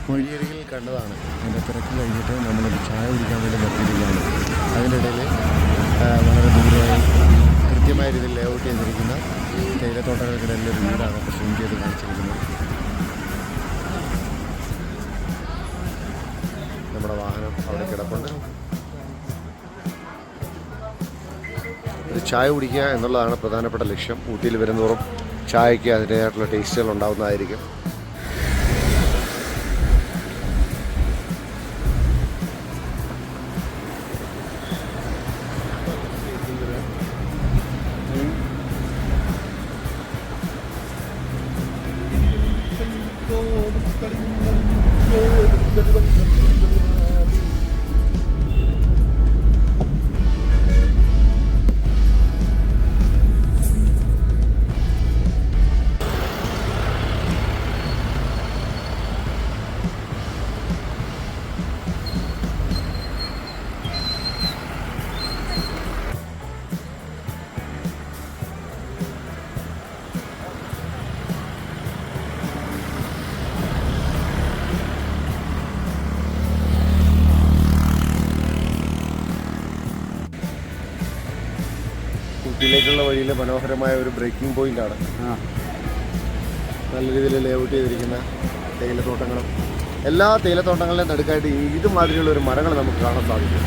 മൊഴിയരികിൽ കണ്ടതാണ്. അതിൻ്റെ തിരക്ക് കഴിഞ്ഞിട്ട് നമ്മളൊരു ചായ കുടിക്കാൻ വേണ്ടി നിർത്തിയിരിക്കുകയാണ്. അതിനിടയിൽ വളരെ ദൂരെയായി കൃത്യമായ രീതിയിൽ ലേഔട്ട് ചെയ്തിരിക്കുന്ന തേയിലത്തോട്ടങ്ങൾക്കിടയിലെ ഒരു വീടാണ് ഇപ്പോൾ സൂം ചെയ്ത് കാണിച്ചിരിക്കുന്നത്. നമ്മുടെ വാഹനം അവിടെ കിടപ്പുണ്ട്. ഒരു ചായ കുടിക്കുക എന്നുള്ളതാണ് പ്രധാനപ്പെട്ട ലക്ഷ്യം. ഊട്ടിയിൽ വരുന്നതോറും ചായയ്ക്ക് അതിൻ്റേതായിട്ടുള്ള ടേസ്റ്റുകൾ ഉണ്ടാകുന്നതായിരിക്കും. ഊട്ടിയിലേക്കുള്ള വഴിയിൽ മനോഹരമായ ഒരു ബ്രേക്കിംഗ് പോയിൻ്റാണ്. നല്ല രീതിയിൽ ലേഔട്ട് ചെയ്തിരിക്കുന്ന തേയിലത്തോട്ടങ്ങളും എല്ലാ തേയിലത്തോട്ടങ്ങളുടെയും നടുക്കായിട്ട് ഇതുമാതിരിയുള്ള ഒരു മരങ്ങൾ നമുക്ക് കാണാൻ സാധിക്കും.